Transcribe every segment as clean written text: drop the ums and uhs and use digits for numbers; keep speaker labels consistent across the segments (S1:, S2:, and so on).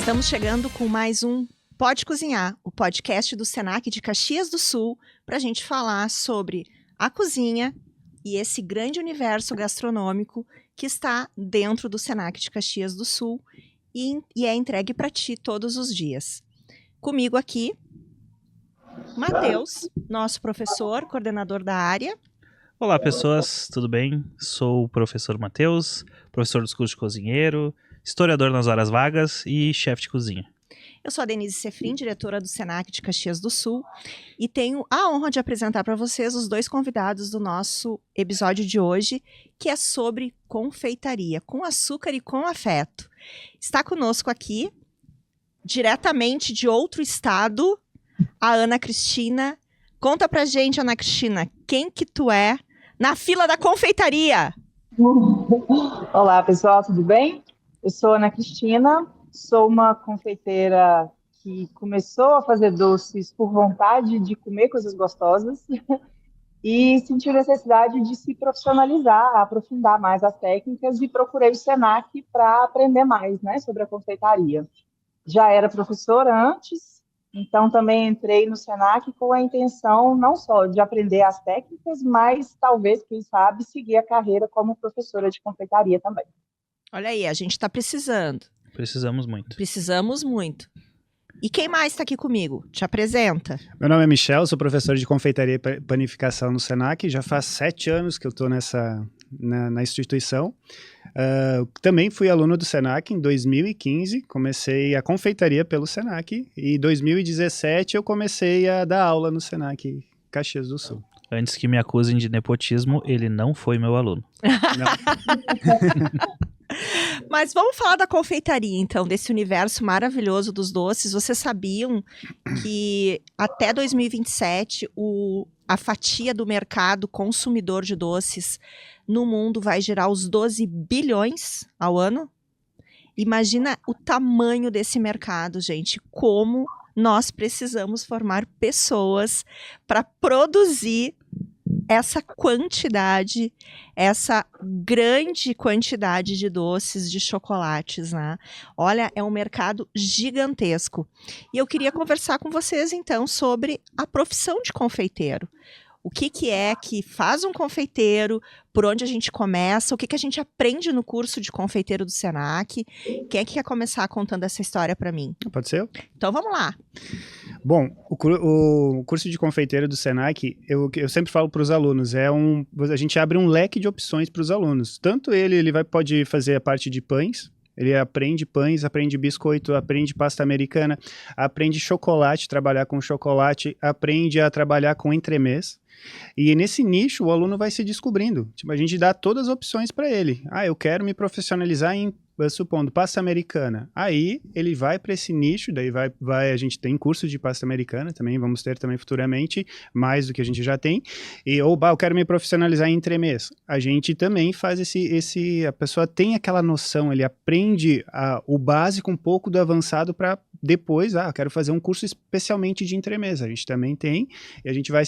S1: Estamos chegando com mais um Pode Cozinhar, o podcast do Senac de Caxias do Sul, para a gente falar sobre a cozinha e esse grande universo gastronômico que está dentro do Senac de Caxias do Sul e é entregue para ti todos os dias. Comigo aqui, Matheus, nosso professor, coordenador da área.
S2: Olá pessoas, tudo bem? Sou o professor Matheus, professor dos cursos de cozinheiro, historiador nas horas vagas e chefe de cozinha.
S1: Eu sou a Denise Sefrin, diretora do Senac de Caxias do Sul, e tenho a honra de apresentar para vocês os dois convidados do nosso episódio de hoje, que é sobre confeitaria, com açúcar e com afeto. Está conosco aqui, diretamente de outro estado, a Ana Cristina. Conta pra gente, Ana Cristina, quem que tu é na fila da confeitaria?
S3: Olá, pessoal, tudo bem? Eu sou Ana Cristina, sou uma confeiteira que começou a fazer doces por vontade de comer coisas gostosas e sentiu necessidade de se profissionalizar, aprofundar mais as técnicas e procurei o Senac para aprender mais, né, sobre a confeitaria. Já era professora antes, então também entrei no Senac com a intenção não só de aprender as técnicas, mas talvez, quem sabe, seguir a carreira como professora de confeitaria também.
S1: Olha aí, a gente está precisando.
S2: Precisamos muito.
S1: Precisamos muito. E quem mais está aqui comigo? Te apresenta.
S4: Meu nome é Michel, sou professor de confeitaria e panificação no Senac. Já faz 7 anos que eu estou na instituição. Também fui aluno do Senac em 2015. Comecei a confeitaria pelo Senac. E em 2017 eu comecei a dar aula no Senac Caxias do Sul.
S2: Antes que me acusem de nepotismo, ele não foi meu aluno.
S4: Não.
S1: Mas vamos falar da confeitaria, então, desse universo maravilhoso dos doces. Vocês sabiam que até 2027 a fatia do mercado consumidor de doces no mundo vai girar os 12 bilhões ao ano? Imagina o tamanho desse mercado, gente. Como nós precisamos formar pessoas para produzir essa quantidade, essa grande quantidade de doces, de chocolates, né? Olha, é um mercado gigantesco. E eu queria conversar com vocês, então, sobre a profissão de confeiteiro. O que é que faz um confeiteiro, por onde a gente começa, o que a gente aprende no curso de confeiteiro do Senac. Quem é que quer começar contando essa história para mim?
S4: Pode ser?
S1: Então vamos lá.
S4: Bom, o curso de confeiteiro do Senac, eu sempre falo para os alunos, a gente abre um leque de opções para os alunos. Tanto pode fazer a parte de pães, ele aprende pães, aprende biscoito, aprende pasta americana, aprende chocolate, trabalhar com chocolate, aprende a trabalhar com entremês. E nesse nicho o aluno vai se descobrindo. Tipo, a gente dá todas as opções para ele. Eu quero me profissionalizar em, supondo, pasta americana. Aí ele vai para esse nicho, daí a gente tem curso de pasta americana também, vamos ter também futuramente, mais do que a gente já tem. Eu quero me profissionalizar em entremês. A gente também faz a pessoa tem aquela noção, ele aprende o básico, um pouco do avançado para depois, quero fazer um curso especialmente de entremês. A gente também tem, e a gente vai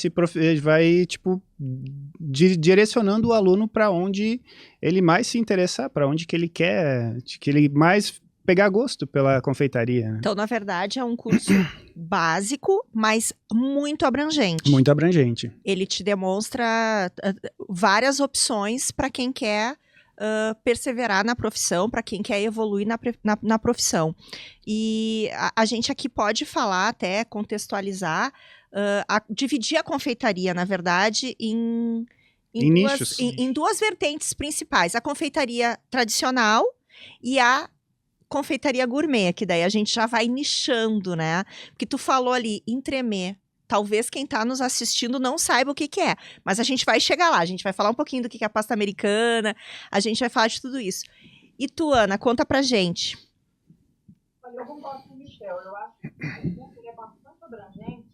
S4: direcionando o aluno para onde ele mais se interessar, para onde que ele quer, que ele mais pegar gosto pela confeitaria. Né?
S1: Então, na verdade, é um curso básico, mas muito abrangente.
S4: Muito abrangente.
S1: Ele te demonstra várias opções para quem quer perseverar na profissão, para quem quer evoluir na profissão. E a gente aqui pode falar, até contextualizar, dividir a confeitaria, na verdade, em duas vertentes principais. A confeitaria tradicional e a confeitaria gourmet, que daí a gente já vai nichando, né? Porque tu falou ali, entremê. Talvez quem está nos assistindo não saiba o que é, mas a gente vai chegar lá, a gente vai falar um pouquinho do que é a pasta americana, a gente vai falar de tudo isso. E tu, Ana, conta pra gente.
S3: Eu concordo com o Michel, eu acho que o curso é bastante abrangente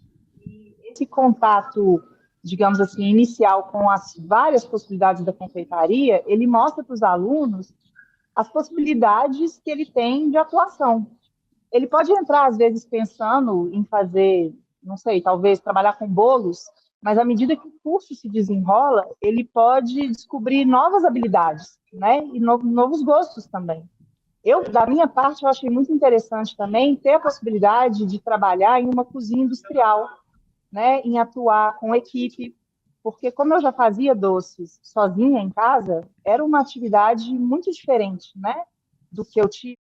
S3: e esse contato, digamos assim, inicial com as várias possibilidades da confeitaria, ele mostra para os alunos as possibilidades que ele tem de atuação. Ele pode entrar, às vezes, pensando em fazer, não sei, talvez trabalhar com bolos, mas à medida que o curso se desenrola, ele pode descobrir novas habilidades, né? E novos gostos também. Da minha parte, eu achei muito interessante também ter a possibilidade de trabalhar em uma cozinha industrial, né, em atuar com equipe, porque como eu já fazia doces sozinha em casa, era uma atividade muito diferente, né, do que eu tive.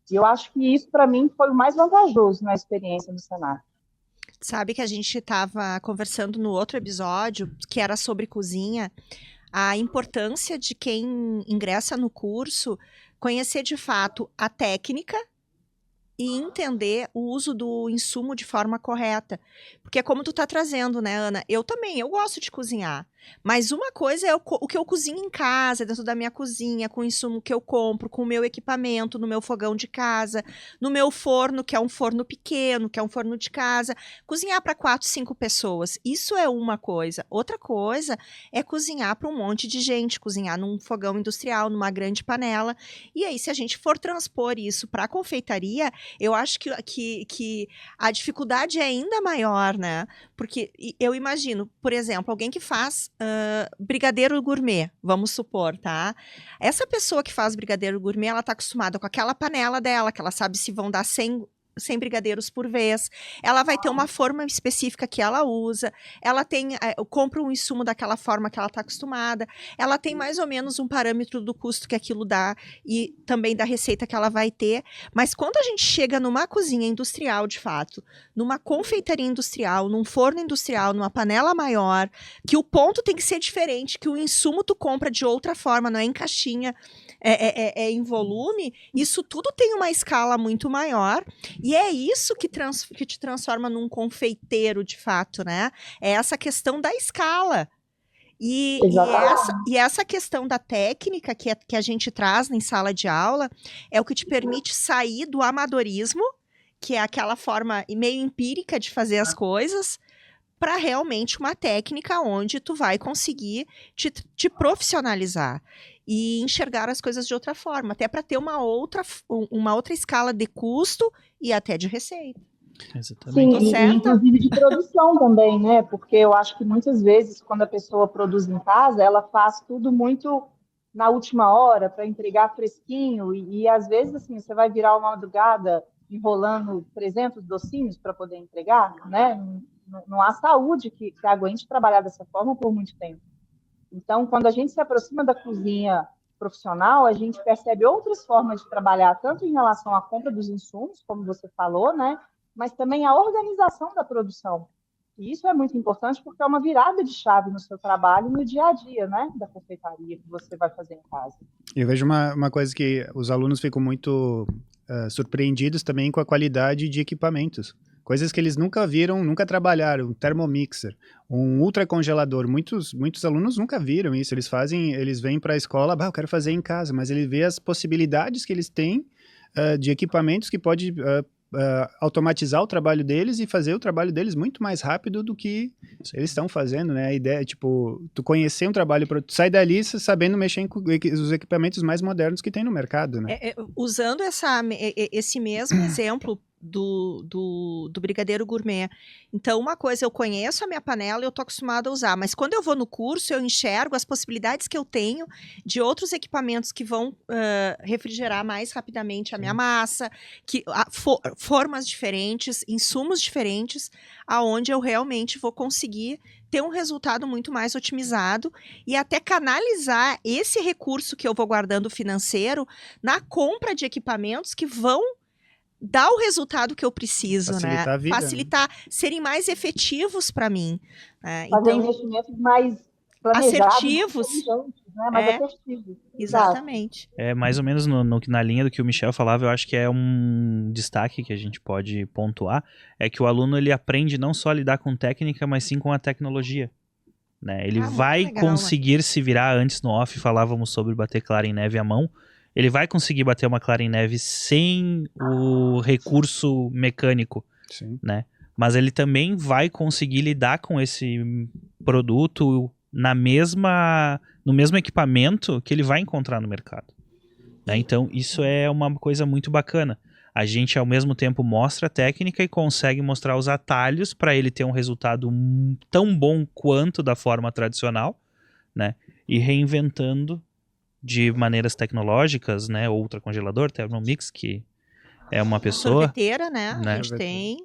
S3: E eu acho que isso, para mim, foi o mais vantajoso na experiência no Senac.
S1: Sabe que a gente estava conversando no outro episódio, que era sobre cozinha, a importância de quem ingressa no curso conhecer de fato a técnica e entender o uso do insumo de forma correta. Porque é como tu tá trazendo, né, Ana? Eu também, eu gosto de cozinhar. Mas uma coisa é o que eu cozinho em casa, dentro da minha cozinha, com o insumo que eu compro, com o meu equipamento, no meu fogão de casa, no meu forno, que é um forno pequeno, que é um forno de casa. Cozinhar para 4, 5 pessoas, isso é uma coisa. Outra coisa é cozinhar para um monte de gente, cozinhar num fogão industrial, numa grande panela. E aí, se a gente for transpor isso para a confeitaria, eu acho que a dificuldade é ainda maior, né? Porque eu imagino, por exemplo, alguém que faz brigadeiro gourmet, vamos supor, tá? Essa pessoa que faz brigadeiro gourmet, ela tá acostumada com aquela panela dela, que ela sabe se vão dar 100 brigadeiros por vez, ela vai ter uma forma específica que ela usa, ela compra um insumo daquela forma que ela está acostumada, ela tem mais ou menos um parâmetro do custo que aquilo dá e também da receita que ela vai ter, mas quando a gente chega numa cozinha industrial, de fato, numa confeitaria industrial, num forno industrial, numa panela maior, que o ponto tem que ser diferente, que o insumo tu compra de outra forma, não é em caixinha, é em volume, isso tudo tem uma escala muito maior. E é isso que te transforma num confeiteiro, de fato, né? É essa questão da escala. E essa questão da técnica que a gente traz em sala de aula é o que te permite sair do amadorismo, que é aquela forma meio empírica de fazer as coisas, para realmente uma técnica onde tu vai conseguir te profissionalizar e enxergar as coisas de outra forma, até para ter uma outra escala de custo e até de receita.
S2: Exatamente.
S3: Sim, e inclusive de produção também, né? Porque eu acho que muitas vezes, quando a pessoa produz em casa, ela faz tudo muito na última hora para entregar fresquinho e às vezes assim, você vai virar uma madrugada enrolando 300 docinhos para poder entregar, né? Não há saúde que aguente trabalhar dessa forma por muito tempo. Então, quando a gente se aproxima da cozinha profissional, a gente percebe outras formas de trabalhar, tanto em relação à compra dos insumos, como você falou, né? Mas também a organização da produção. E isso é muito importante porque é uma virada de chave no seu trabalho, no dia a dia, né? Da confeitaria que você vai fazer em casa.
S4: Eu vejo uma coisa que os alunos ficam muito surpreendidos também com a qualidade de equipamentos. Coisas que eles nunca viram, nunca trabalharam, um thermomixer, um ultracongelador. Muitos alunos nunca viram isso. Eles vêm para a escola, eu quero fazer em casa, mas ele vê as possibilidades que eles têm de equipamentos que pode automatizar o trabalho deles e fazer o trabalho deles muito mais rápido do que eles estão fazendo, né? A ideia é, tipo, tu conhecer um trabalho, tu sai dali sabendo mexer com os equipamentos mais modernos que tem no mercado, né?
S1: Usando esse mesmo exemplo do brigadeiro gourmet. Então, uma coisa, eu conheço a minha panela e eu estou acostumada a usar, mas quando eu vou no curso, eu enxergo as possibilidades que eu tenho de outros equipamentos que vão refrigerar mais rapidamente a minha massa, formas diferentes, insumos diferentes, aonde eu realmente vou conseguir ter um resultado muito mais otimizado e até canalizar esse recurso que eu vou guardando financeiro na compra de equipamentos que vão dar o resultado que eu preciso,
S4: Facilitar
S1: né?
S4: a vida,
S1: Facilitar, serem mais efetivos para mim.
S3: Fazer investimentos mais planejados,
S1: assertivos,
S3: né? Mais assertivos.
S1: Exatamente.
S2: É mais ou menos na linha do que o Michel falava, eu acho que é um destaque que a gente pode pontuar, é que o aluno ele aprende não só a lidar com técnica, mas sim com a tecnologia. Né? Ele vai conseguir se virar. Antes no off falávamos sobre bater clara em neve à mão. Ele vai conseguir bater uma clara em neve sem o recurso mecânico, né? Mas ele também vai conseguir lidar com esse produto no mesmo equipamento que ele vai encontrar no mercado. Né? Então, isso é uma coisa muito bacana. A gente, ao mesmo tempo, mostra a técnica e consegue mostrar os atalhos para ele ter um resultado tão bom quanto da forma tradicional, né? E reinventando de maneiras tecnológicas, né? Ultracongelador, Thermomix, que é uma pessoa,
S1: Sorveteira, né?
S2: né?
S1: A gente tem.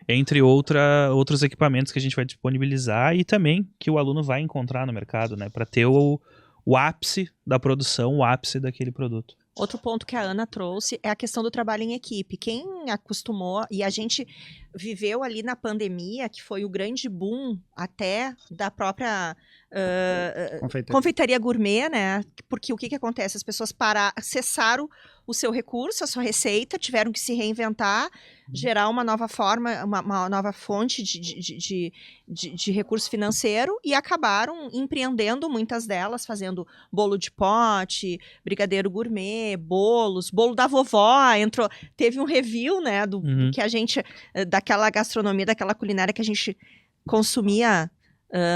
S2: Entre outros equipamentos que a gente vai disponibilizar e também que o aluno vai encontrar no mercado, né? Para ter o ápice da produção, o ápice daquele produto.
S1: Outro ponto que a Ana trouxe é a questão do trabalho em equipe. Quem acostumou, e a gente viveu ali na pandemia, que foi o grande boom até da própria confeitaria gourmet, né? Porque o que acontece? As pessoas cessaram o seu recurso, a sua receita, tiveram que se reinventar, gerar uma nova forma, uma nova fonte de recurso financeiro e acabaram empreendendo, muitas delas, fazendo bolo de pote, brigadeiro gourmet, bolo da vovó, teve um review, né, do que a gente, daquela gastronomia, daquela culinária que a gente consumia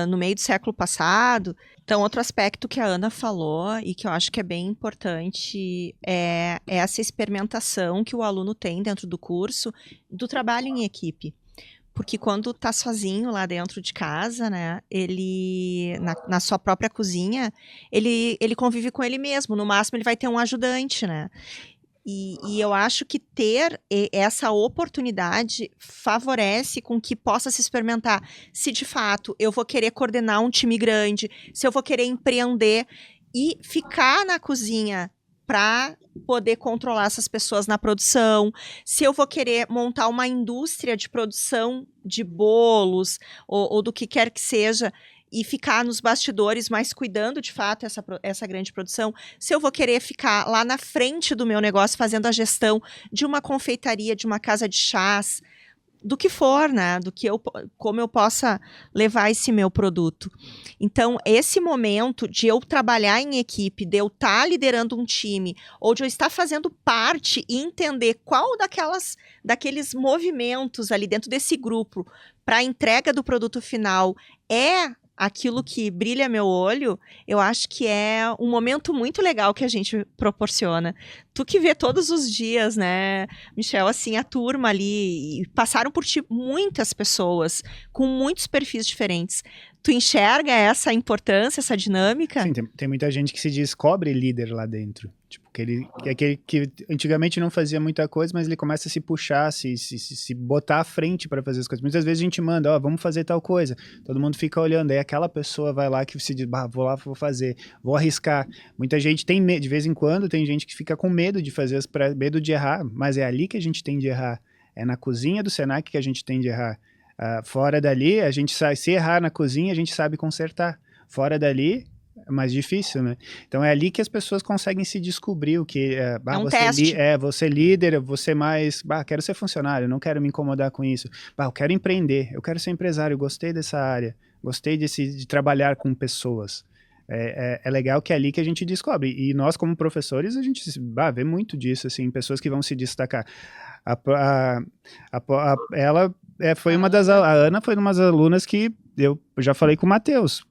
S1: no meio do século passado. Então, outro aspecto que a Ana falou e que eu acho que é bem importante é essa experimentação que o aluno tem dentro do curso do trabalho em equipe. Porque quando tá sozinho lá dentro de casa, né, ele, na sua própria cozinha, ele convive com ele mesmo. No máximo, ele vai ter um ajudante, né? E eu acho que ter essa oportunidade favorece com que possa se experimentar se de fato eu vou querer coordenar um time grande, se eu vou querer empreender e ficar na cozinha para poder controlar essas pessoas na produção, se eu vou querer montar uma indústria de produção de bolos ou do que quer que seja, e ficar nos bastidores, mas cuidando de fato essa grande produção, se eu vou querer ficar lá na frente do meu negócio fazendo a gestão de uma confeitaria, de uma casa de chás, do que for, né? Como eu possa levar esse meu produto. Então, esse momento de eu trabalhar em equipe, de eu estar liderando um time, ou de eu estar fazendo parte e entender qual daqueles movimentos ali dentro desse grupo para a entrega do produto final é aquilo que brilha meu olho, eu acho que é um momento muito legal que a gente proporciona. Tu que vê todos os dias, né, Michel, assim, a turma ali, e passaram por ti muitas pessoas com muitos perfis diferentes. Tu enxerga essa importância, essa dinâmica?
S4: Sim, tem muita gente que se descobre líder lá dentro. Tipo, aquele que antigamente não fazia muita coisa, mas ele começa a se puxar, se botar à frente para fazer as coisas. Muitas vezes a gente manda, vamos fazer tal coisa. Todo mundo fica olhando, aí aquela pessoa vai lá que se diz, vou lá, vou fazer, vou arriscar. Muita gente tem medo, de vez em quando tem gente que fica com medo de fazer, medo de errar, mas é ali que a gente tem de errar. É na cozinha do Senac que a gente tem de errar. Fora dali, a gente sabe, se errar na cozinha, a gente sabe consertar. Fora dali, é mais difícil, né? Então é ali que as pessoas conseguem se descobrir o que é um
S1: teste.
S4: Vou ser líder, eu vou ser mais, quero ser funcionário, não quero me incomodar com isso. Eu quero empreender, eu quero ser empresário, gostei dessa área, gostei de trabalhar com pessoas. É legal que é ali que a gente descobre. E nós, como professores, a gente vê muito disso, assim, pessoas que vão se destacar. Ela foi uma das... A Ana foi uma das alunas que eu já falei com o Matheus.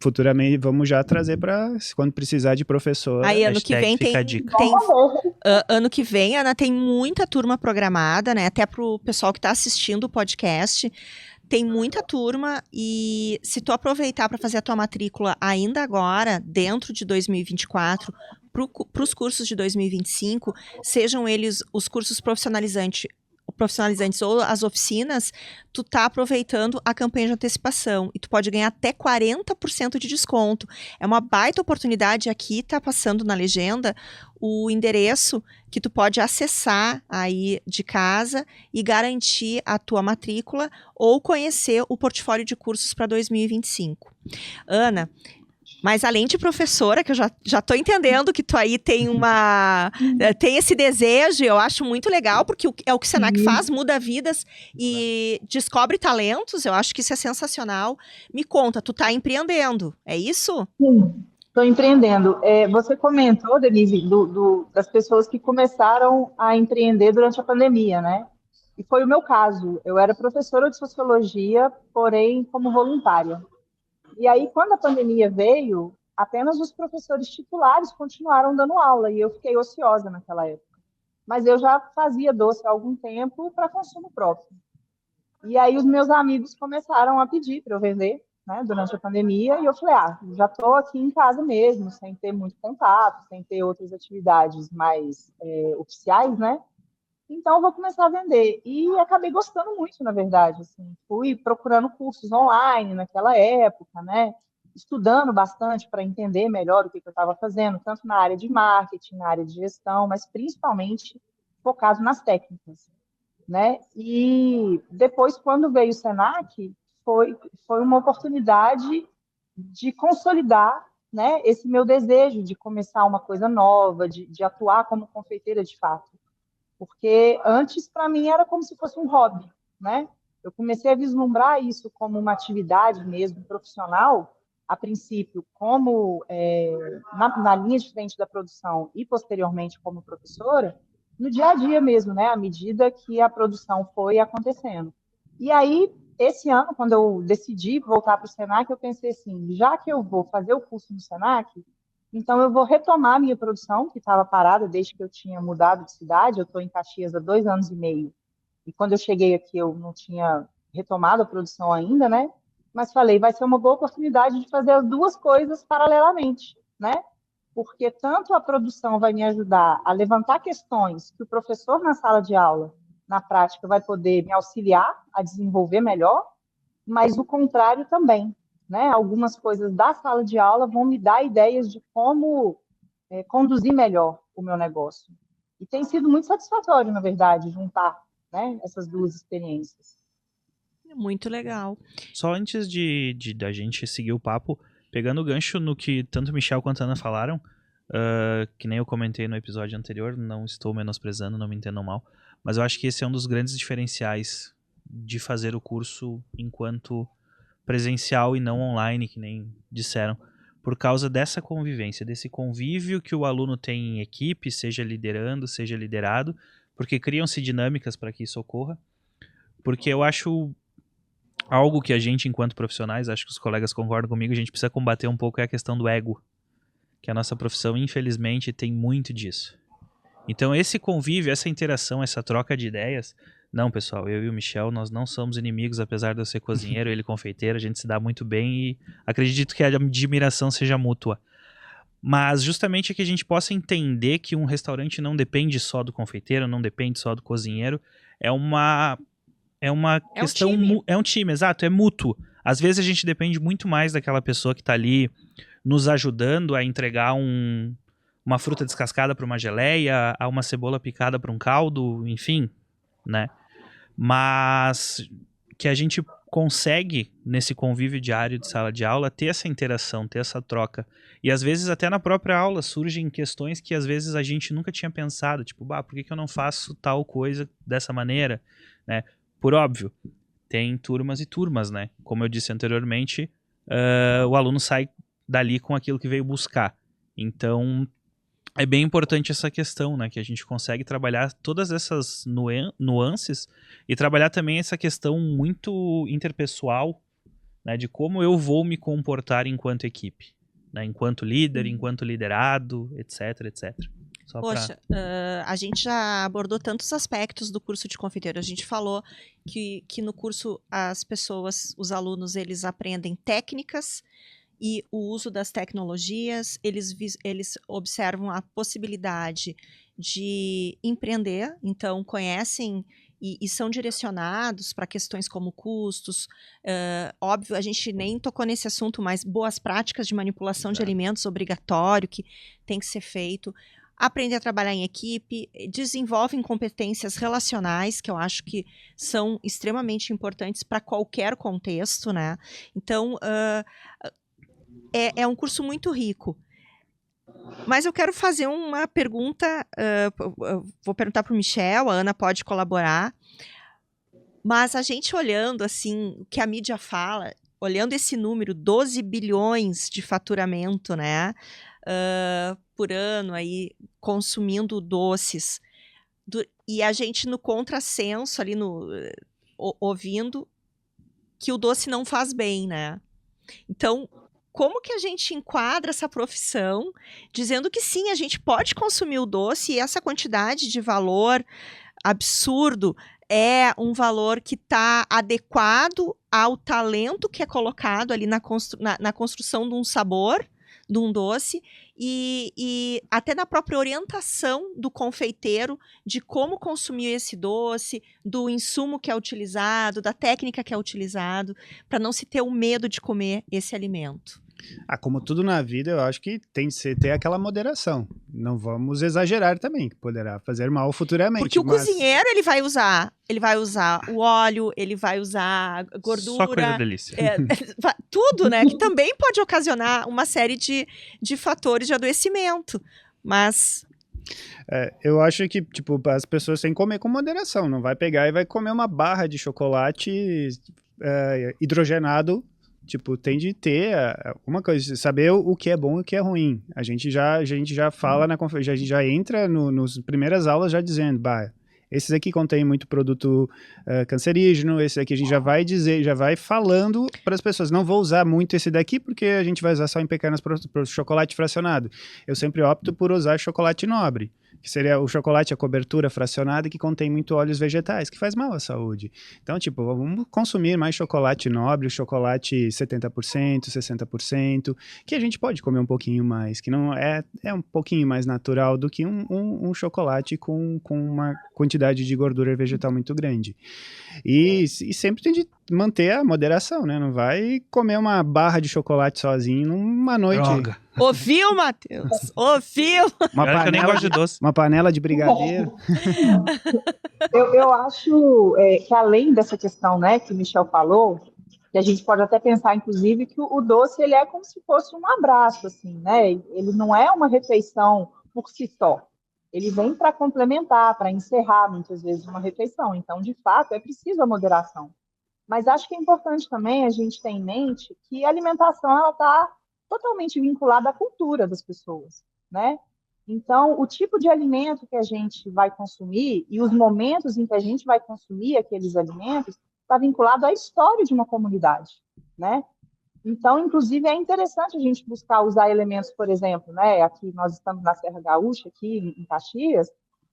S4: Futuramente, vamos já trazer para quando precisar de professor.
S1: Aí, ano que vem ano que vem, Ana, tem muita turma programada, né? Até pro pessoal que está assistindo o podcast. Tem muita turma e se tu aproveitar para fazer a tua matrícula ainda agora, dentro de 2024, para os cursos de 2025, sejam eles os cursos profissionalizantes ou as oficinas, tu tá aproveitando a campanha de antecipação e tu pode ganhar até 40% de desconto. É uma baita oportunidade. Aqui tá passando na legenda o endereço que tu pode acessar aí de casa e garantir a tua matrícula ou conhecer o portfólio de cursos para 2025. Ana, mas além de professora, que eu já tô entendendo que tu aí tem tem esse desejo, eu acho muito legal, porque é o que o Senac faz, muda vidas e descobre talentos, eu acho que isso é sensacional. Me conta, tu tá empreendendo, é isso?
S3: Sim, estou empreendendo. Você comentou, Denise, das pessoas que começaram a empreender durante a pandemia, né? E foi o meu caso. Eu era professora de sociologia, porém como voluntária. E aí, quando a pandemia veio, apenas os professores titulares continuaram dando aula, e eu fiquei ociosa naquela época. mas eu já fazia doce há algum tempo para consumo próprio. E aí os meus amigos começaram a pedir para eu vender, né, durante a pandemia, e eu falei, já estou aqui em casa mesmo, sem ter muito contato, sem ter outras atividades mais oficiais, né? Então, eu vou começar a vender. E acabei gostando muito, na verdade. Assim. Fui procurando cursos online naquela época, né? Estudando bastante para entender melhor o que eu estava fazendo, tanto na área de marketing, na área de gestão, mas principalmente focado nas técnicas, né? E depois, quando veio o Senac, foi uma oportunidade de consolidar, né, esse meu desejo de começar uma coisa nova, de atuar como confeiteira de fato. Porque antes, para mim, era como se fosse um hobby, né? Eu comecei a vislumbrar isso como uma atividade mesmo profissional, a princípio, como na linha de frente da produção e posteriormente como professora, no dia a dia mesmo, né? À medida que a produção foi acontecendo. E aí, esse ano, quando eu decidi voltar para o Senac, eu pensei assim, já que eu vou fazer o curso no Senac, então, eu vou retomar a minha produção, que estava parada desde que eu tinha mudado de cidade. Eu estou em Caxias há 2 anos e meio. E quando eu cheguei aqui, eu não tinha retomado a produção ainda, né? Mas falei, vai ser uma boa oportunidade de fazer as duas coisas paralelamente, né? Porque tanto a produção vai me ajudar a levantar questões que o professor na sala de aula, na prática, vai poder me auxiliar a desenvolver melhor, mas o contrário também, né? Algumas coisas da sala de aula vão me dar ideias de como conduzir melhor o meu negócio. E tem sido muito satisfatório, na verdade, juntar, né, essas duas experiências.
S1: Muito legal.
S2: Só antes da gente seguir o papo, pegando o gancho no que tanto o Michel quanto a Ana falaram, que nem eu comentei no episódio anterior, não estou menosprezando, não me entendam mal, mas eu acho que esse é um dos grandes diferenciais de fazer o curso enquanto presencial e não online, que nem disseram, por causa dessa convivência, desse convívio que o aluno tem em equipe, seja liderando, seja liderado, porque criam-se dinâmicas para que isso ocorra, porque eu acho algo que a gente, enquanto profissionais, acho que os colegas concordam comigo, a gente precisa combater um pouco é a questão do ego, que a nossa profissão, infelizmente, tem muito disso. Então, esse convívio, essa interação, essa troca de ideias... Não, pessoal, eu e o Michel, nós não somos inimigos, apesar de eu ser cozinheiro, ele confeiteiro, a gente se dá muito bem e acredito que a admiração seja mútua. Mas justamente é que a gente possa entender que um restaurante não depende só do confeiteiro, não depende só do cozinheiro, é uma questão... É um time, exato, é mútuo. Às vezes a gente depende muito mais daquela pessoa que está ali nos ajudando a entregar uma fruta descascada para uma geleia, a uma cebola picada para um caldo, enfim, né? Mas que a gente consegue, nesse convívio diário de sala de aula, ter essa interação, ter essa troca. E às vezes até na própria aula surgem questões que às vezes a gente nunca tinha pensado, tipo, por que eu não faço tal coisa dessa maneira, né? Por óbvio, tem turmas e turmas, né? Como eu disse anteriormente, o aluno sai dali com aquilo que veio buscar. Então, é bem importante essa questão, né? Que a gente consegue trabalhar todas essas nuances e trabalhar também essa questão muito interpessoal, né? De como eu vou me comportar enquanto equipe, né? Enquanto líder, enquanto liderado, etc, etc.
S1: Poxa, a gente já abordou tantos aspectos do curso de confeiteiro. A gente falou que no curso as pessoas, os alunos, eles aprendem técnicas e o uso das tecnologias, eles observam a possibilidade de empreender, então conhecem e são direcionados para questões como custos. Óbvio, a gente nem tocou nesse assunto, mas boas práticas de manipulação de alimentos, obrigatório, que tem que ser feito. Aprender a trabalhar em equipe, desenvolvem competências relacionais, que eu acho que são extremamente importantes para qualquer contexto, né? Então, é um curso muito rico. Mas eu quero fazer uma pergunta, vou perguntar para o Michel, a Ana pode colaborar, mas a gente olhando assim, o que a mídia fala, olhando esse número, 12 bilhões de faturamento, né, por ano aí, consumindo doces, e a gente no contrassenso ali, ouvindo que o doce não faz bem, né? Então, como que a gente enquadra essa profissão, dizendo que sim, a gente pode consumir o doce e essa quantidade de valor absurdo é um valor que está adequado ao talento que é colocado ali na construção de um sabor, de um doce, e até na própria orientação do confeiteiro de como consumir esse doce, do insumo que é utilizado, da técnica que é utilizado, para não se ter o medo de comer esse alimento.
S4: Como tudo na vida, eu acho que tem que ter aquela moderação. Não vamos exagerar também, que poderá fazer mal futuramente.
S1: Porque o cozinheiro, ele vai usar o óleo, ele vai usar a gordura.
S2: Só coisa delícia.
S1: Tudo, né? Que também pode ocasionar uma série de fatores de adoecimento. Mas...
S4: eu acho que, tipo, as pessoas têm que comer com moderação. Não vai pegar e vai comer uma barra de chocolate hidrogenado. Tipo, tem de ter uma coisa, saber o que é bom e o que é ruim. A gente já fala, a gente já entra nas primeiras aulas já dizendo, esses aqui contêm muito produto cancerígeno, esse aqui a gente já vai dizer, já vai falando para as pessoas, não vou usar muito esse daqui porque a gente vai usar só em pequenas para chocolate fracionado. Eu sempre opto por usar chocolate nobre, que seria o chocolate, a cobertura fracionada que contém muito óleos vegetais, que faz mal à saúde. Então, tipo, vamos consumir mais chocolate nobre, chocolate 70%, 60%, que a gente pode comer um pouquinho mais, que não é um pouquinho mais natural do que um chocolate com uma quantidade de gordura vegetal muito grande. E sempre tem de manter a moderação, né? Não vai comer uma barra de chocolate sozinho numa noite.
S2: Droga.
S1: Ouviu, Matheus? Ouviu?
S2: Eu nem gosto de doce.
S4: Uma panela de brigadeiro.
S3: Eu acho que além dessa questão, né, que o Michel falou, que a gente pode até pensar, inclusive, que o doce ele é como se fosse um abraço, assim, né? Ele não é uma refeição por si só. Ele vem para complementar, para encerrar, muitas vezes, uma refeição. Então, de fato, é preciso a moderação. Mas acho que é importante também a gente ter em mente que a alimentação está totalmente vinculada à cultura das pessoas, né? Então, o tipo de alimento que a gente vai consumir e os momentos em que a gente vai consumir aqueles alimentos está vinculado à história de uma comunidade, né? Então, inclusive, é interessante a gente buscar usar elementos, por exemplo, né? Aqui nós estamos na Serra Gaúcha, aqui em Caxias.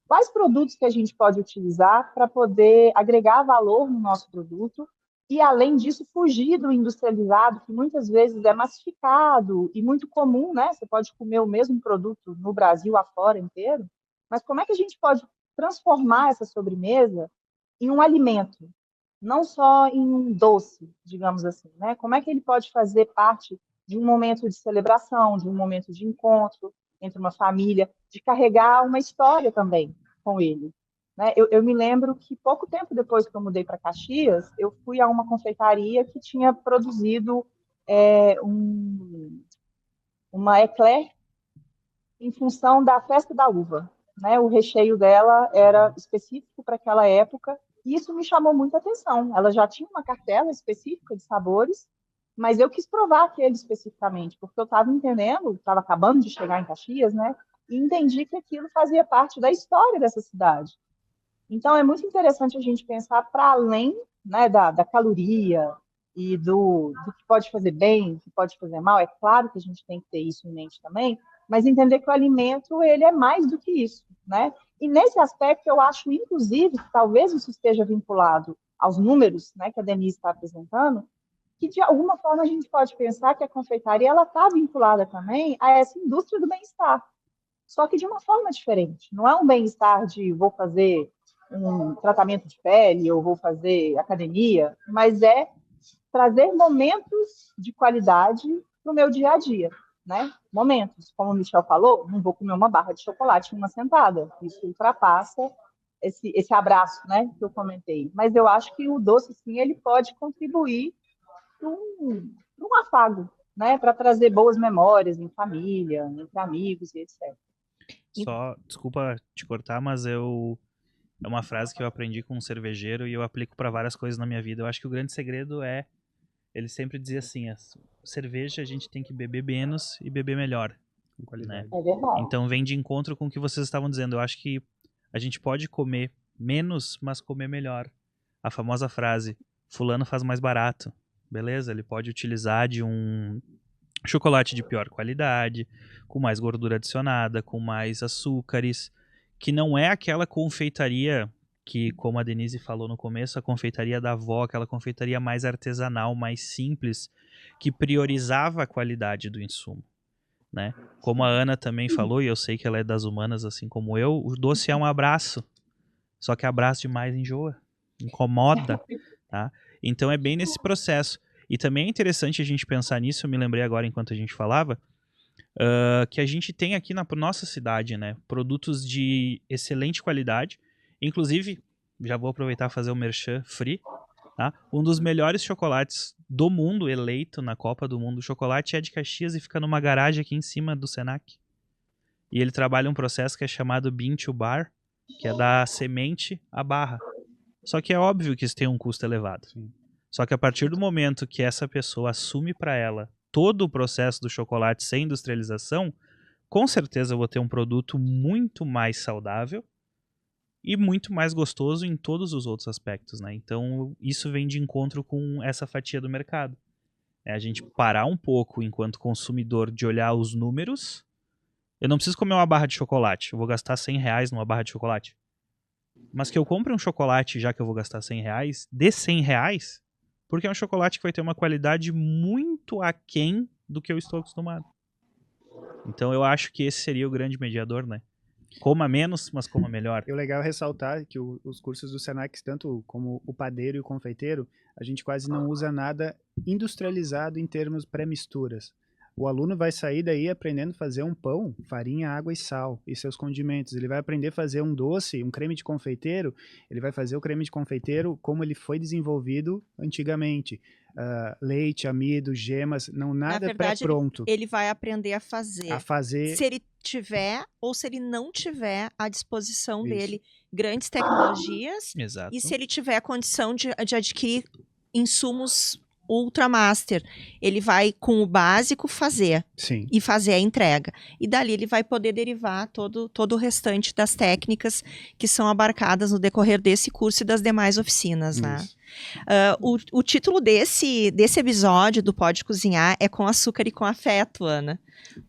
S3: Quais produtos que a gente pode utilizar para poder agregar valor no nosso produto e, além disso, fugir do industrializado, que muitas vezes é massificado e muito comum, né? Você pode comer o mesmo produto no Brasil afora inteiro, mas como é que a gente pode transformar essa sobremesa em um alimento? Não só em um doce, digamos assim, né? Como é que ele pode fazer parte de um momento de celebração, de um momento de encontro entre uma família, de carregar uma história também com ele, né? Eu me lembro que pouco tempo depois que eu mudei para Caxias, eu fui a uma confeitaria que tinha produzido uma eclair em função da festa da uva, né? O recheio dela era específico para aquela época. E isso me chamou muita atenção. Ela já tinha uma cartela específica de sabores, mas eu quis provar aquele especificamente, porque eu estava entendendo, estava acabando de chegar em Caxias, né? E entendi que aquilo fazia parte da história dessa cidade. Então, é muito interessante a gente pensar para além, né, da caloria e do que pode fazer bem, do que pode fazer mal. É claro que a gente tem que ter isso em mente também, mas entender que o alimento ele é mais do que isso, né? E nesse aspecto eu acho, inclusive, que talvez isso esteja vinculado aos números, né, que a Denise está apresentando, que de alguma forma a gente pode pensar que a confeitaria ela está vinculada também a essa indústria do bem-estar, só que de uma forma diferente. Não é um bem-estar de vou fazer um tratamento de pele ou vou fazer academia, mas é trazer momentos de qualidade no meu dia a dia, né? Momentos, como o Michel falou, não vou comer uma barra de chocolate em uma sentada. Isso ultrapassa esse abraço, né, que eu comentei. Mas eu acho que o doce, sim, ele pode contribuir para um afago, né, para trazer boas memórias em família, entre amigos e etc.
S2: Só, desculpa te cortar, mas é uma frase que eu aprendi com um cervejeiro e eu aplico para várias coisas na minha vida. Eu acho que o grande segredo é, ele sempre dizia assim, cerveja a gente tem que beber menos e beber melhor, né?
S3: É verdade.
S2: Então vem de encontro com o que vocês estavam dizendo. Eu acho que a gente pode comer menos, mas comer melhor. A famosa frase, fulano faz mais barato. Beleza? Ele pode utilizar de um chocolate de pior qualidade, com mais gordura adicionada, com mais açúcares, que não é aquela confeitaria que, como a Denise falou no começo, a confeitaria da avó, aquela confeitaria mais artesanal, mais simples, que priorizava a qualidade do insumo, né? Como a Ana também falou, e eu sei que ela é das humanas assim como eu, o doce é um abraço, só que abraço demais enjoa, incomoda, tá? Então é bem nesse processo. E também é interessante a gente pensar nisso, eu me lembrei agora enquanto a gente falava, que a gente tem aqui na nossa cidade, né, produtos de excelente qualidade. Inclusive, já vou aproveitar e fazer o merchan free, tá? Um dos melhores chocolates do mundo, eleito na Copa do Mundo, o chocolate é de Caxias e fica numa garagem aqui em cima do Senac. E ele trabalha um processo que é chamado Bean to Bar, que é da semente à barra. Só que é óbvio que isso tem um custo elevado.
S4: Sim.
S2: Só que a partir do momento que essa pessoa assume para ela todo o processo do chocolate sem industrialização, com certeza eu vou ter um produto muito mais saudável e muito mais gostoso em todos os outros aspectos, né? Então isso vem de encontro com essa fatia do mercado. É a gente parar um pouco enquanto consumidor de olhar os números. Eu não preciso comer uma barra de chocolate, eu vou gastar R$100 numa barra de chocolate. Mas que eu compre um chocolate, já que eu vou gastar R$100, de R$100, porque é um chocolate que vai ter uma qualidade muito aquém do que eu estou acostumado. Então eu acho que esse seria o grande mediador, né? Coma menos, mas coma melhor.
S4: E o legal é ressaltar que os cursos do Senac, tanto como o padeiro e o confeiteiro, a gente quase não usa nada industrializado em termos pré-misturas. O aluno vai sair daí aprendendo a fazer um pão, farinha, água e sal e seus condimentos. Ele vai aprender a fazer um doce, um creme de confeiteiro. Ele vai fazer o creme de confeiteiro como ele foi desenvolvido antigamente. Leite, amido, gemas, não nada
S1: verdade,
S4: pré-pronto.
S1: Ele vai aprender a fazer.
S4: A fazer.
S1: Se ele tiver ou se ele não tiver à disposição
S4: Isso.
S1: dele grandes tecnologias.
S2: Exato.
S1: E se ele tiver a condição de adquirir insumos Ultramaster, ele vai com o básico fazer.
S4: Sim.
S1: E fazer a entrega. E dali ele vai poder derivar todo o restante das técnicas que são abarcadas no decorrer desse curso e das demais oficinas, né? O título desse episódio do Pode Cozinhar é Com Açúcar e com Afeto, Ana.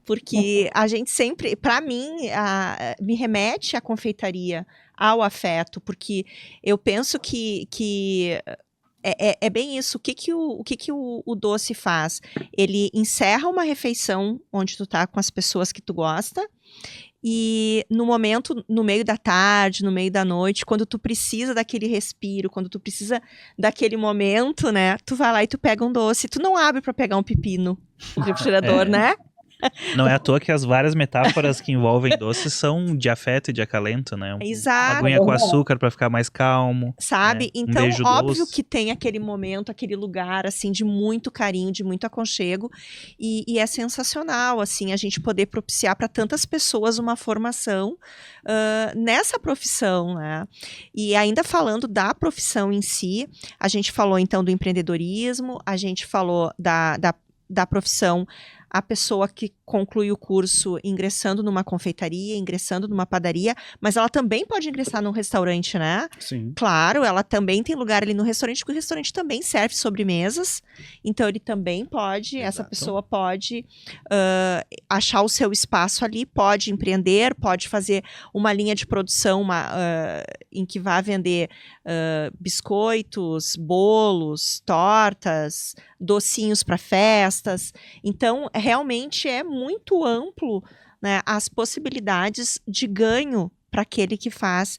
S1: Porque a gente sempre, para mim, me remete à confeitaria, ao afeto, porque eu penso que é bem isso. O que o doce faz? Ele encerra uma refeição onde tu tá com as pessoas que tu gosta e no momento, no meio da tarde, no meio da noite, quando tu precisa daquele respiro, quando tu precisa daquele momento, né? Tu vai lá e tu pega um doce. Tu não abre pra pegar um pepino no refrigerador, né?
S2: Não é à toa que as várias metáforas que envolvem doces são de afeto e de acalento, né?
S1: Exato.
S2: Uma aguinha com açúcar pra ficar mais calmo.
S1: Sabe?
S2: Né?
S1: Então,
S2: beijo
S1: óbvio
S2: doce.
S1: que tem aquele momento, aquele lugar, assim, de muito carinho, de muito aconchego. E é sensacional, assim, a gente poder propiciar para tantas pessoas uma formação nessa profissão, né? E ainda falando da profissão em si, a gente falou, então, do empreendedorismo, a gente falou da profissão, a pessoa que conclui o curso ingressando numa confeitaria, ingressando numa padaria, mas ela também pode ingressar num restaurante, né?
S4: Sim.
S1: Claro, ela também tem lugar ali no restaurante, porque o restaurante também serve sobremesas, então ele também pode, essa pessoa pode achar o seu espaço ali, pode empreender, pode fazer uma linha de produção em que vá vender biscoitos, bolos, tortas, docinhos para festas. Então, realmente é muito amplo, né, as possibilidades de ganho para aquele que faz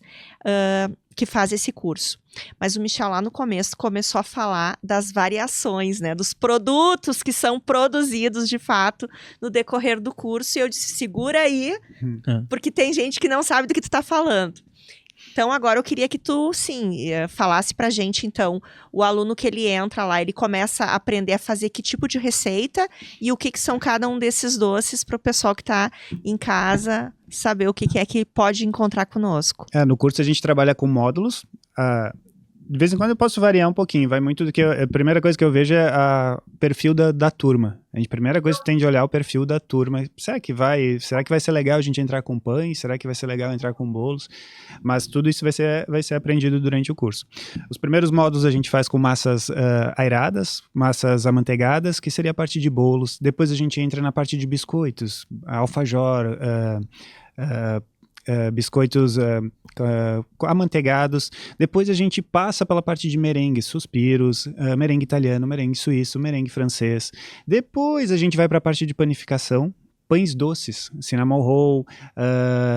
S1: esse curso. Mas o Michel lá no começo começou a falar das variações, né, dos produtos que são produzidos de fato no decorrer do curso, e eu disse, segura aí, porque tem gente que não sabe do que tu tá falando. Então, agora eu queria que tu, sim, falasse pra gente, então, o aluno que ele entra lá, ele começa a aprender a fazer que tipo de receita e o que são cada um desses doces para o pessoal que tá em casa saber o que é que pode encontrar conosco.
S4: No curso a gente trabalha com módulos. De vez em quando eu posso variar um pouquinho, vai muito do que... A primeira coisa que eu vejo é o perfil da turma. A primeira coisa que tem de olhar é o perfil da turma. Será que vai ser legal a gente entrar com pães? Será que vai ser legal entrar com bolos? Mas tudo isso vai ser aprendido durante o curso. Os primeiros módulos a gente faz com massas aeradas, massas amanteigadas, que seria a parte de bolos. Depois a gente entra na parte de biscoitos, alfajor, biscoitos amanteigados. Depois a gente passa pela parte de merengue, suspiros, merengue italiano, merengue suíço, merengue francês. Depois a gente vai para a parte de panificação, pães doces, cinnamon roll,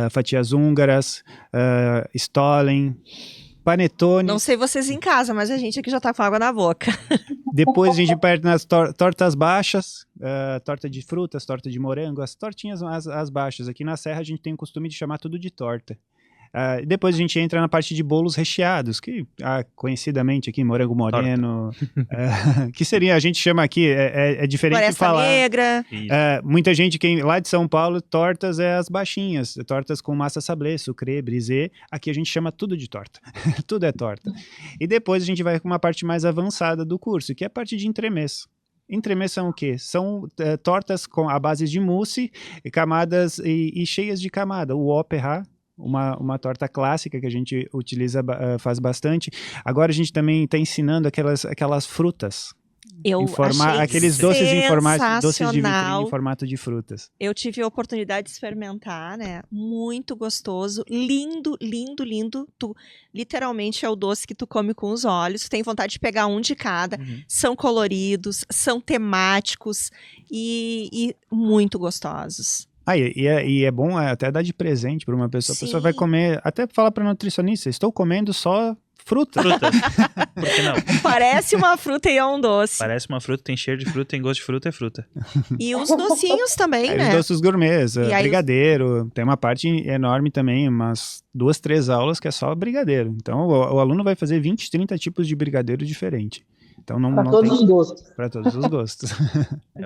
S4: fatias húngaras, stollen, panetone.
S1: Não sei vocês em casa, mas a gente aqui já tá com água na boca.
S4: Depois a gente perde nas tortas baixas, torta de frutas, torta de morango, as tortinhas as baixas. Aqui na Serra a gente tem o costume de chamar tudo de torta. Depois a gente entra na parte de bolos recheados, que conhecidamente aqui, morango moreno, que seria, a gente chama aqui, é diferente de
S1: Floresta
S4: falar.
S1: Negra.
S4: Muita gente, lá de São Paulo, tortas é as baixinhas, tortas com massa sablé, sucrê, brisé, aqui a gente chama tudo de torta, tudo é torta. E depois a gente vai com uma parte mais avançada do curso, que é a parte de entremês. Entremês são o quê? São tortas à base de mousse, camadas e cheias de camada, o opéra, uma torta clássica que a gente utiliza, faz bastante. Agora a gente também está ensinando aquelas frutas.
S1: Achei
S4: aqueles doces doces de vitrine em
S1: sensacional.
S4: formato de frutas.
S1: Eu tive a oportunidade de experimentar, né? Muito gostoso, lindo, lindo, lindo. Literalmente é o doce que tu come com os olhos. Tu tem vontade de pegar um de cada. São coloridos, são temáticos e muito gostosos.
S4: E é bom até dar de presente para uma pessoa.
S1: Sim.
S4: A pessoa vai comer, até falar para nutricionista, estou comendo só fruta.
S2: Frutas. Por que não?
S1: Parece uma fruta e é um doce.
S2: Parece uma fruta, tem cheiro de fruta, tem gosto de fruta, é fruta.
S1: E os docinhos também,
S4: Aí
S1: né?
S4: os doces gourmets,
S1: E aí
S4: brigadeiro, tem uma parte enorme também, umas 2, 3 aulas que é só brigadeiro. Então o aluno vai fazer 20, 30 tipos de brigadeiro diferente. Então não
S3: todos
S4: tem...
S3: os gostos.
S4: Para todos os gostos.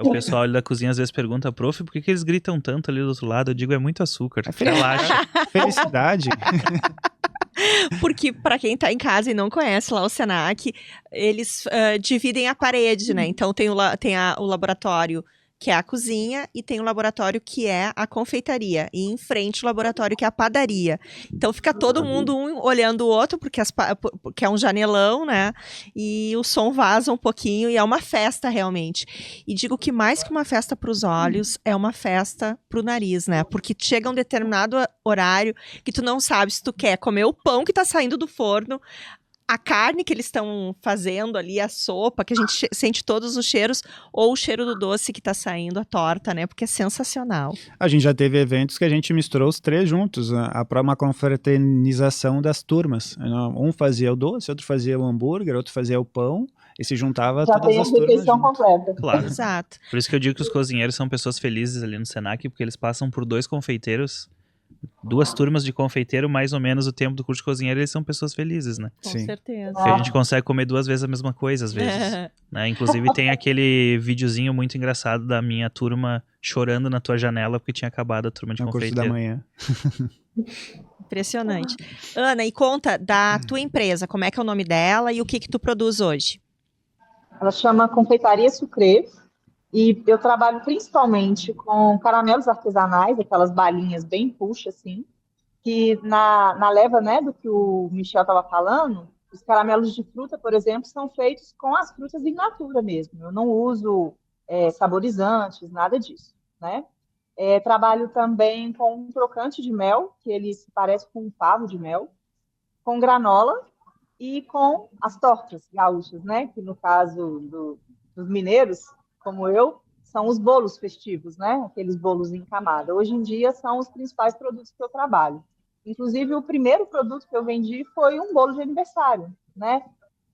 S2: O pessoal ali da cozinha às vezes pergunta, prof, por que eles gritam tanto ali do outro lado? Eu digo, é muito açúcar. Relaxa.
S4: Felicidade.
S1: Porque, para quem tá em casa e não conhece lá o Senac, eles dividem a parede, né? Então tem o laboratório, que é a cozinha, e tem o laboratório que é a confeitaria. E em frente o laboratório que é a padaria. Então fica todo mundo um olhando o outro, porque é um janelão, né? E o som vaza um pouquinho e é uma festa realmente. E digo que mais que uma festa para os olhos, é uma festa pro nariz, né? Porque chega um determinado horário que tu não sabe se tu quer comer o pão que tá saindo do forno, a carne que eles estão fazendo ali, a sopa, que a gente sente todos os cheiros, ou o cheiro do doce que tá saindo, a torta, né? Porque é sensacional.
S4: A gente já teve eventos que a gente misturou os três juntos, para uma confraternização das turmas. Um fazia o doce, outro fazia o hambúrguer, outro fazia o pão, e se juntava
S3: Já
S4: todas
S3: tem a
S4: as turmas
S3: refeição
S4: juntas.
S3: completa.
S2: Claro.
S1: Exato.
S2: Por isso que eu digo que os cozinheiros são pessoas felizes ali no Senac, porque eles passam por 2 confeiteiros, 2 turmas de confeiteiro, mais ou menos o tempo do curso de cozinheiro, eles são pessoas felizes, né?
S1: Com
S4: Sim.
S1: certeza.
S2: Porque a gente consegue comer 2 vezes a mesma coisa, às vezes. Né? Inclusive tem aquele videozinho muito engraçado da minha turma chorando na tua janela porque tinha acabado a turma de
S4: No curso da
S2: confeiteiro.
S4: manhã.
S1: Impressionante. Ana, e conta da tua empresa, como é que é o nome dela e o que tu produz hoje?
S3: Ela chama Confeitaria Sucré e eu trabalho principalmente com caramelos artesanais, aquelas balinhas bem puxa, assim, que na leva, né, do que o Michel estava falando, os caramelos de fruta, por exemplo, são feitos com as frutas in natura mesmo. Eu não uso saborizantes, nada disso, né? Trabalho também com um crocante de mel, que ele se parece com um pavo de mel, com granola e com as tortas gaúchas, né? Que no caso dos mineiros, como eu, são os bolos festivos, né? Aqueles bolos em camada. Hoje em dia são os principais produtos que eu trabalho. Inclusive, o primeiro produto que eu vendi foi um bolo de aniversário, né?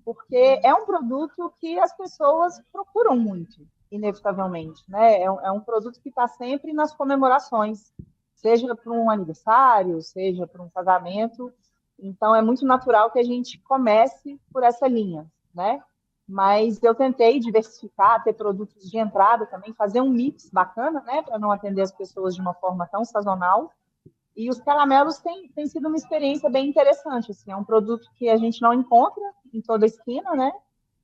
S3: Porque é um produto que as pessoas procuram muito, inevitavelmente, né? É um produto que está sempre nas comemorações, seja para um aniversário, seja para um casamento. Então, é muito natural que a gente comece por essa linha, né? Mas eu tentei diversificar, ter produtos de entrada também, fazer um mix bacana, né? Para não atender as pessoas de uma forma tão sazonal. E os caramelos têm sido uma experiência bem interessante. Assim, é um produto que a gente não encontra em toda a esquina, né?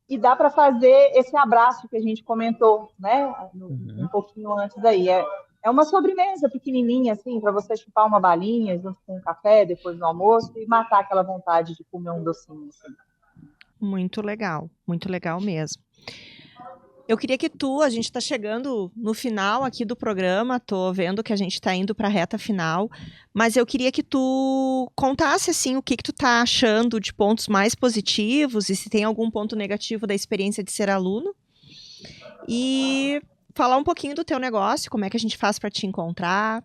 S3: E dá para fazer esse abraço que a gente comentou, né? Um pouquinho antes aí. É uma sobremesa pequenininha, assim, para você chupar uma balinha junto com um café depois do almoço e matar aquela vontade de comer um docinho, assim.
S1: Muito legal mesmo. Eu queria que a gente está chegando no final aqui do programa, tô vendo que a gente está indo para a reta final, mas eu queria que tu contasse assim o que tu tá achando de pontos mais positivos e se tem algum ponto negativo da experiência de ser aluno e falar um pouquinho do teu negócio, como é que a gente faz para te encontrar,